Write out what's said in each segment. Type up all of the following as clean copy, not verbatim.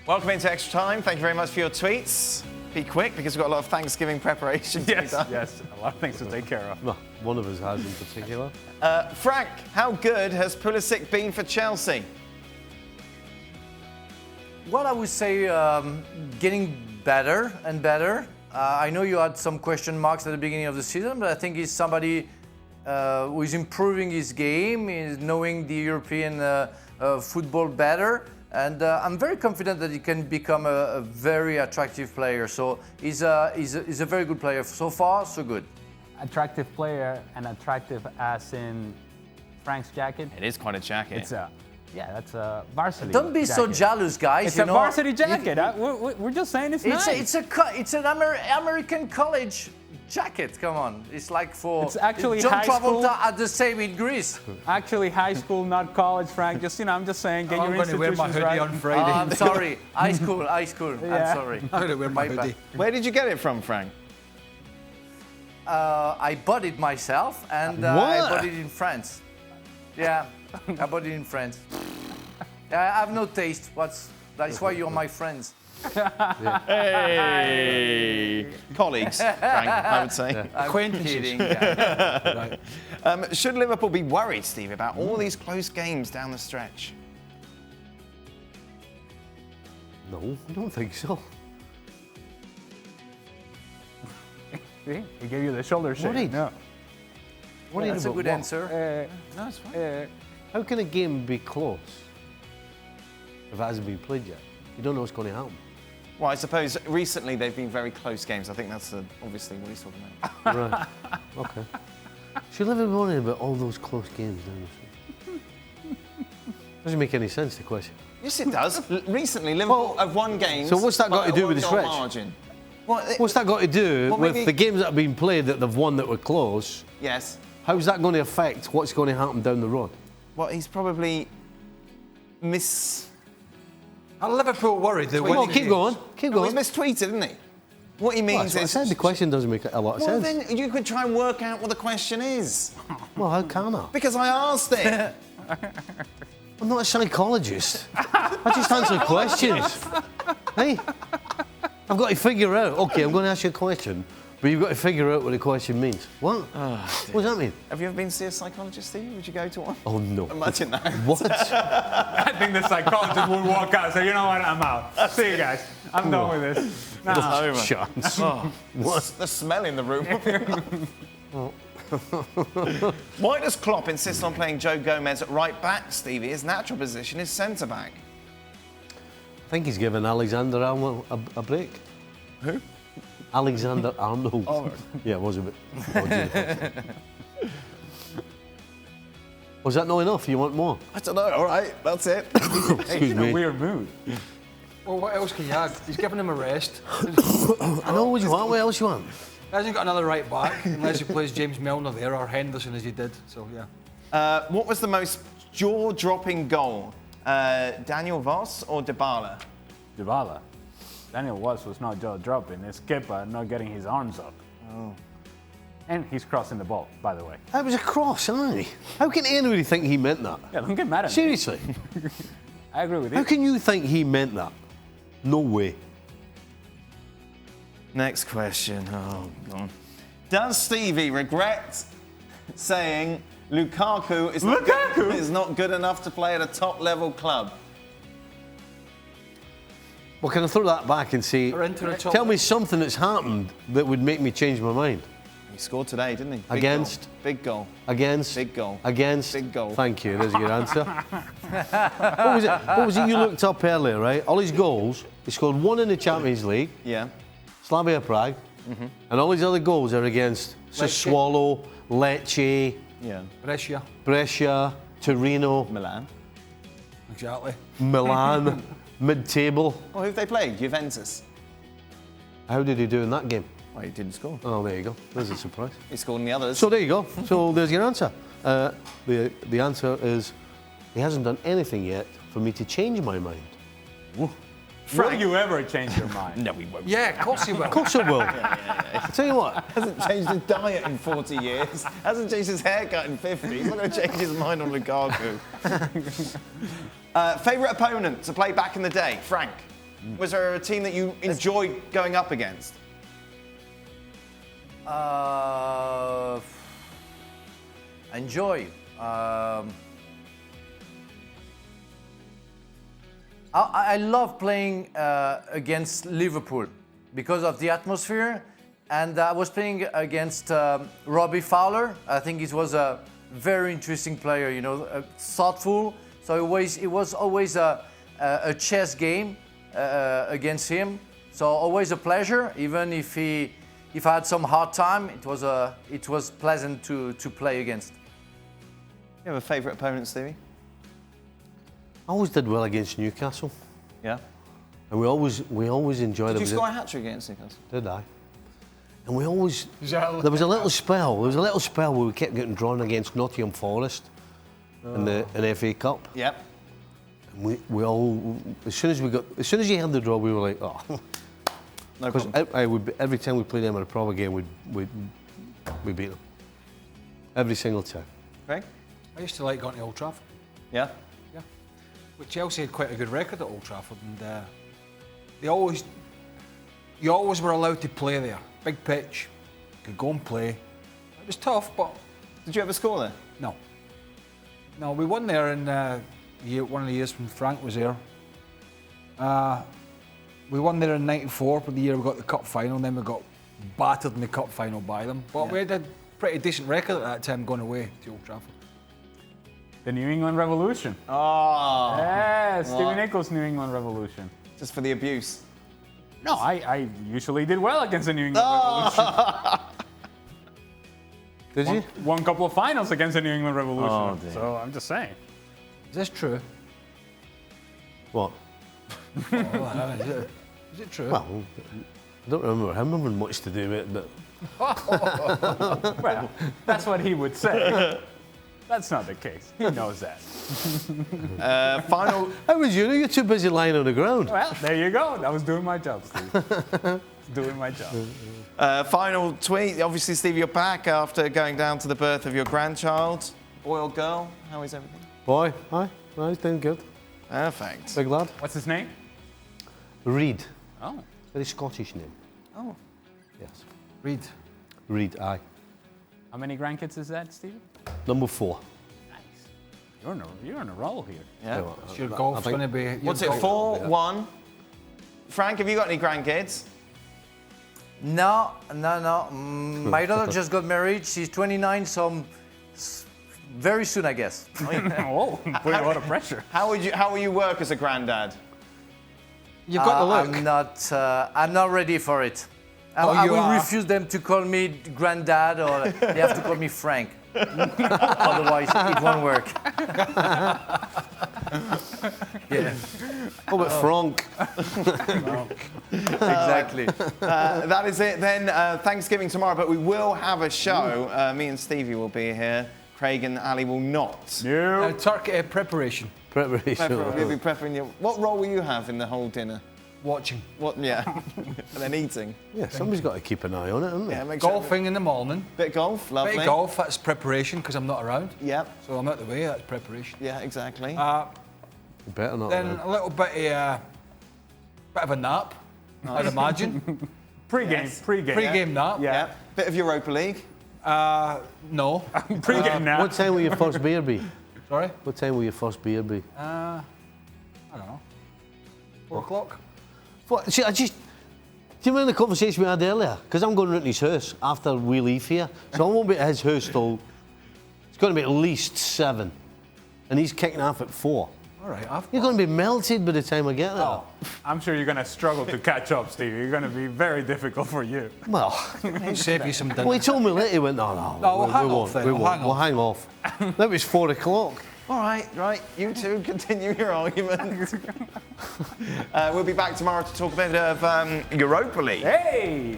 Welcome into Extra Time. Thank you very much for your tweets. Be quick because we've got a lot of Thanksgiving preparation to be done. Yes, a lot of things to take care of. No, one of us has in particular. Frank, how good has Pulisic been for Chelsea? Well, I would say getting better and better. I know you had some question marks at the beginning of the season, but I think he's somebody who is improving his game, is knowing the European football better. And I'm very confident that he can become a very attractive player. So he's a very good player. So far, so good. Attractive player and attractive as in Frank's jacket. It is quite a jacket. It's that's a varsity. Don't be so jealous, guys. It's a varsity jacket. We're just saying it's nice. It's an American college jacket. Come on, it's like for it's actually John high school. Travolta at the same in Greece. Actually, high school, not college, Frank. Just I'm just saying, get your institutions right. I'm going to wear my hoodie on Friday. I'm sorry, high school. Yeah. I'm sorry. I'm going to wear my hoodie. Where did you get it from, Frank? I bought it myself, and I bought it in France. Yeah, I bought it in France. I have no taste. That's why you're my friends. Hey! Colleagues, Frank, I would say. Yeah. I'm kidding. Yeah. Right. Should Liverpool be worried, Steve, about all these close games down the stretch? No, I don't think so. See? He gave you the shoulder shake. Worried? No. That's a good answer. No, it's fine. How can a game be close if it hasn't been played yet? You don't know what's going to happen. Well, I suppose recently they've been very close games. I think that's obviously what he's talking about. Right. Okay. Should Liverpool be worrying about all those close games down the street? Doesn't make any sense, the question. Yes, it does. Recently, Liverpool have won games. So what's that got to do with the stretch? Margin. What's that got to do with the games that have been played that they've won that were close? Yes. How's that going to affect what's going to happen down the road? Well, he's probably Are Liverpool worried? Keep going. Keep going. He's mistweeted, isn't he? What he means is... I said the question doesn't make a lot of sense. Well, then you could try and work out what the question is. Well, how can I? Because I asked it. I'm not a psychologist. I just answer questions. Hey, I've got to figure out. Okay, I'm going to ask you a question, but you've got to figure out what the question means. What? What does that mean? Have you ever been to see a psychologist, Steve? Would you go to one? Oh, no. Imagine that. What? I think the psychologist would walk out and say, you know what, I'm out. See you guys. I'm done with this. Nah. Chance. Oh, what's the smell in the room? Why does Klopp insist on playing Joe Gomez at right back, Stevie? His natural position is centre back. I think he's given Alexander Arnold a break. Who? Alexander Arnold. Oh. Yeah, it was a bit. Was that not enough? You want more? I don't know. All right, that's it. Excuse me. Weird mood. Well, what else can you add? He's giving him a rest. I know what you want. What else you want? He hasn't got another right back unless he plays James Milner there or Henderson as he did. So yeah. What was the most jaw-dropping goal? Daniel Voss or Dybala? Dybala. Daniel was not jaw-dropping. It's Kepa not getting his arms up. Oh. And he's crossing the ball, by the way. That was a cross, aye. How can anybody think he meant that? Yeah, don't get mad at me. Seriously? I agree with you. How can you think he meant that? No way. Next question. Oh, God. Does Stevie regret saying Lukaku is not good enough to play at a top-level club? Well, can I throw that back and say, tell me something that's happened that would make me change my mind? He scored today, didn't he? Big goal. Against? Big goal. Against? Big goal. Thank you, there's a good answer. What was it you looked up earlier, right? All his goals, he scored one in the Champions League, Yeah. Slavia Prague, and all his other goals are against Sassuolo, Lecce, Yeah. Brescia. Torino, Milan. Exactly. Milan, mid-table. Oh, who have they played? Juventus. How did he do in that game? Well, he didn't score. Oh, there you go. There's a surprise. He scored in the others. So there you go. So there's your answer. The answer is he hasn't done anything yet for me to change my mind. Will you ever change your mind? No, he won't. Yeah, of course he will. Of course I will. I tell you what. Hasn't changed his diet in 40 years. Hasn't changed his haircut in 50. He's not going to change his mind on Lukaku. Favourite opponent to play back in the day? Frank. Was there a team that you enjoyed going up against? Enjoy. I love playing against Liverpool because of the atmosphere, and I was playing against Robbie Fowler. I think he was a very interesting player, you know, thoughtful. So it was always a chess game against him. So always a pleasure, even if I had some hard time, it was pleasant to play against. You have a favourite opponent, Stevie? I always did well against Newcastle. Yeah. And we always enjoyed it. Did you score a hat-trick against Newcastle? Did I? And we always... There was a little spell where we kept getting drawn against Nottingham Forest in the FA Cup. Yep. And we all... As soon as you had the draw, we were like, oh... No problem. Every time we played them in a proper game, we beat them. Every single time. Craig? I used to like going to Old Trafford. Yeah? Yeah. But Chelsea had quite a good record at Old Trafford, and you always were allowed to play there. Big pitch, you could go and play. It was tough, but... Did you ever score there? No. No, we won there in one of the years when Frank was there. We won there in '94, but the year we got the cup final, and then we got battered in the cup final by them. But we had a pretty decent record at that time going away to Old Trafford. The New England Revolution. Oh. Yeah, Stevie Nicol's New England Revolution. Just for the abuse. No, I usually did well against the New England Revolution. Did you? Won a couple of finals against the New England Revolution. Oh, dear. So I'm just saying. Is this true? What? Is it true? Well, I don't remember him having much to do with it, but... Well, that's what he would say. That's not the case. He knows that. Final... How was you? You're too busy lying on the ground. Well, there you go. I was doing my job, Steve. Doing my job. Final tweet. Obviously, Steve, you're back after going down to the birth of your grandchild. Boy or girl? How is everything? Boy, aye, he's doing good. Perfect. Big lad. What's his name? Reed. Oh. Very Scottish name. Oh. Yes. Reed. Reed, aye. How many grandkids is that, Steve? Number 4. Nice. You're on a roll here. Yeah. Your golf's going to be... What's it, 4, 1? Frank, have you got any grandkids? No. My daughter just got married. She's 29, so very soon, I guess. Oh, put a lot of pressure. How will you work as a granddad? You've got the look. I'm not ready for it. Oh, I you will are. refuse them to call me granddad, or they have to call me Frank. Otherwise, it won't work. Yeah. Oh, but Frank. Exactly. That is it then. Thanksgiving tomorrow, but we will have a show. Me and Stevie will be here. Craig and Ali will not. No. Turkey preparation. Preparation. We'll be prepping you. What role will you have in the whole dinner? Watching. What? Yeah. And then eating. Yeah, somebody's got to keep an eye on it, haven't they? Yeah, make Golfing in the morning. Bit of golf, lovely. Bit of golf, that's preparation because I'm not around. Yep. So I'm out the way, that's preparation. Yeah, exactly. You better not. Then a little bit of a nap, I'd imagine. Pre-game. Pre-game nap. Yeah. Bit of Europa League. No. Pre-game now. What time will your first beer be? Sorry? What time will your first beer be? I don't know. 4 o'clock? What? See, do you remember the conversation we had earlier? Because I'm going round to his house after we leave here. So I won't be at his house till... It's going to be at least 7. And he's kicking off at 4. All right, You're going to be melted by the time I get there. Oh, I'm sure you're going to struggle to catch up, Steve. You're going to be very difficult for you. Well, Save you some dinner. well, he told me later, he went, no, we'll hang won't. off then. We We'll won't. hang We'll hang off. That was 4 o'clock. All right. You two continue your argument. We'll be back tomorrow to talk a bit of Europa League. Hey!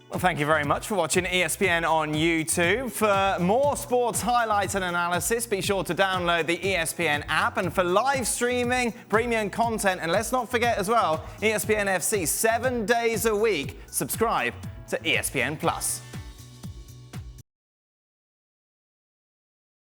Well, thank you very much for watching ESPN on YouTube. For more sports highlights and analysis, be sure to download the ESPN app. And for live streaming, premium content, and let's not forget as well, ESPNFC 7 days a week. Subscribe to ESPN+.